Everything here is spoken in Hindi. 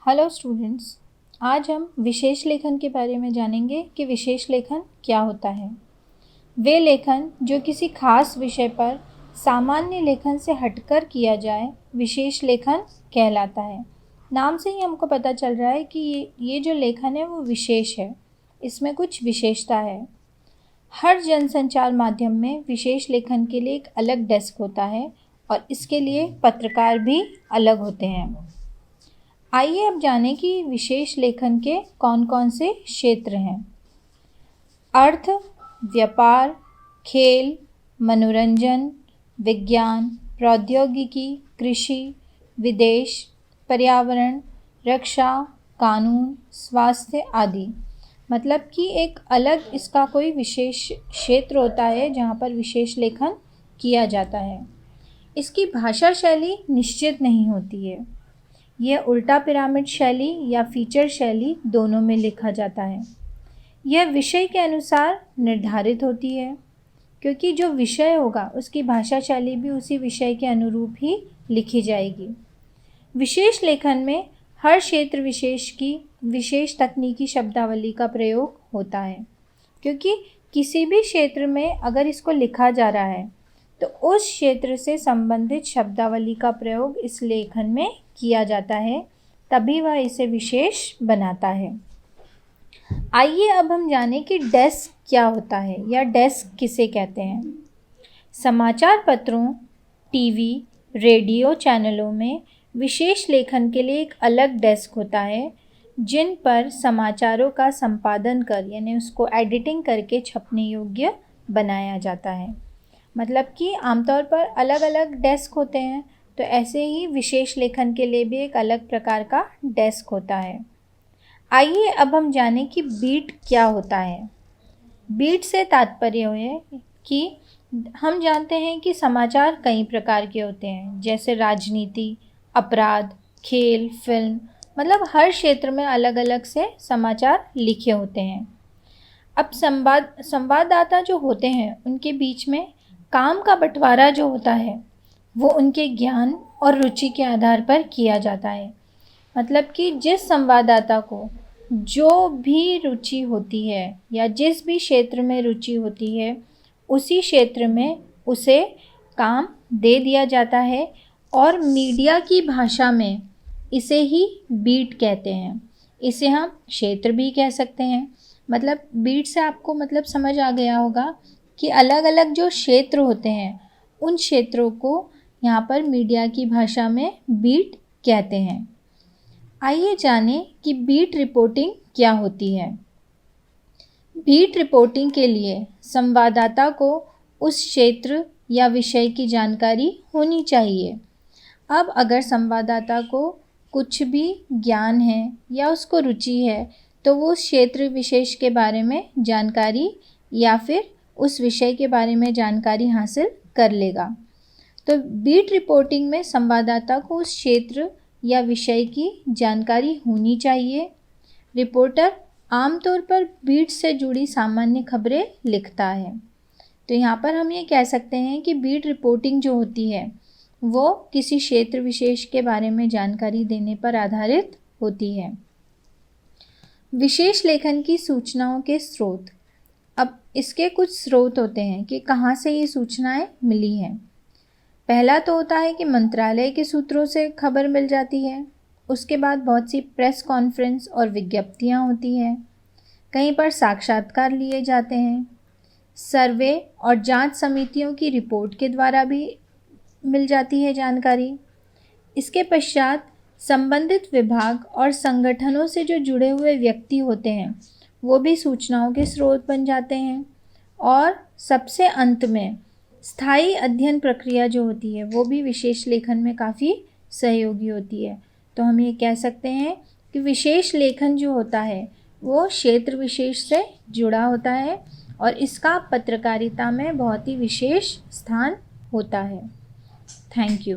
हेलो स्टूडेंट्स, आज हम विशेष लेखन के बारे में जानेंगे कि विशेष लेखन क्या होता है। वे लेखन जो किसी खास विषय पर सामान्य लेखन से हटकर किया जाए विशेष लेखन कहलाता है। नाम से ही हमको पता चल रहा है कि ये जो लेखन है वो विशेष है, इसमें कुछ विशेषता है। हर जनसंचार माध्यम में विशेष लेखन के लिए एक अलग डेस्क होता है और इसके लिए पत्रकार भी अलग होते हैं। आइए अब जानें कि विशेष लेखन के कौन कौन से क्षेत्र हैं। अर्थ, व्यापार, खेल, मनोरंजन, विज्ञान, प्रौद्योगिकी, कृषि, विदेश, पर्यावरण, रक्षा, कानून, स्वास्थ्य आदि। मतलब कि एक अलग इसका कोई विशेष क्षेत्र होता है जहाँ पर विशेष लेखन किया जाता है। इसकी भाषा शैली निश्चित नहीं होती है। यह उल्टा पिरामिड शैली या फीचर शैली दोनों में लिखा जाता है। यह विषय के अनुसार निर्धारित होती है, क्योंकि जो विषय होगा उसकी भाषा शैली भी उसी विषय के अनुरूप ही लिखी जाएगी। विशेष लेखन में हर क्षेत्र विशेष की विशेष तकनीकी शब्दावली का प्रयोग होता है, क्योंकि किसी भी क्षेत्र में अगर इसको लिखा जा रहा है तो उस क्षेत्र से संबंधित शब्दावली का प्रयोग इस लेखन में किया जाता है, तभी वह इसे विशेष बनाता है। आइए अब हम जानें कि डेस्क क्या होता है या डेस्क किसे कहते हैं। समाचार पत्रों, टीवी, रेडियो चैनलों में विशेष लेखन के लिए एक अलग डेस्क होता है, जिन पर समाचारों का संपादन कर यानी उसको एडिटिंग करके छपने योग्य बनाया जाता है। मतलब कि आमतौर पर अलग अलग डेस्क होते हैं, तो ऐसे ही विशेष लेखन के लिए भी एक अलग प्रकार का डेस्क होता है। आइए अब हम जानें कि बीट क्या होता है। बीट से तात्पर्य है कि हम जानते हैं कि समाचार कई प्रकार के होते हैं, जैसे राजनीति, अपराध, खेल, फिल्म, मतलब हर क्षेत्र में अलग अलग से समाचार लिखे होते हैं। अब संवाददाता जो होते हैं उनके बीच में काम का बंटवारा जो होता है वो उनके ज्ञान और रुचि के आधार पर किया जाता है। मतलब कि जिस संवाददाता को जो भी रुचि होती है या जिस भी क्षेत्र में रुचि होती है उसी क्षेत्र में उसे काम दे दिया जाता है, और मीडिया की भाषा में इसे ही बीट कहते हैं। इसे हम क्षेत्र भी कह सकते हैं। मतलब बीट से आपको मतलब समझ आ गया होगा कि अलग अलग जो क्षेत्र होते हैं उन क्षेत्रों को यहाँ पर मीडिया की भाषा में बीट कहते हैं। आइए जानें कि बीट रिपोर्टिंग क्या होती है। बीट रिपोर्टिंग के लिए संवाददाता को उस क्षेत्र या विषय की जानकारी होनी चाहिए। अब अगर संवाददाता को कुछ भी ज्ञान है या उसको रुचि है तो वो उस क्षेत्र विशेष के बारे में जानकारी या फिर उस विषय के बारे में जानकारी हासिल कर लेगा। तो बीट रिपोर्टिंग में संवाददाता को उस क्षेत्र या विषय की जानकारी होनी चाहिए। रिपोर्टर आमतौर पर बीट से जुड़ी सामान्य खबरें लिखता है। तो यहाँ पर हम ये कह सकते हैं कि बीट रिपोर्टिंग जो होती है वो किसी क्षेत्र विशेष के बारे में जानकारी देने पर आधारित होती है। विशेष लेखन की सूचनाओं के स्रोत। अब इसके कुछ स्रोत होते हैं कि कहाँ से ये सूचनाएं मिली हैं। पहला तो होता है कि मंत्रालय के सूत्रों से खबर मिल जाती है। उसके बाद बहुत सी प्रेस कॉन्फ्रेंस और विज्ञप्तियां होती हैं। कहीं पर साक्षात्कार लिए जाते हैं। सर्वे और जांच समितियों की रिपोर्ट के द्वारा भी मिल जाती है जानकारी। इसके पश्चात संबंधित विभाग और संगठनों से जो जुड़े हुए व्यक्ति होते हैं वो भी सूचनाओं के स्रोत बन जाते हैं। और सबसे अंत में स्थायी अध्ययन प्रक्रिया जो होती है वो भी विशेष लेखन में काफ़ी सहयोगी होती है। तो हम ये कह सकते हैं कि विशेष लेखन जो होता है वो क्षेत्र विशेष से जुड़ा होता है और इसका पत्रकारिता में बहुत ही विशेष स्थान होता है। Thank you.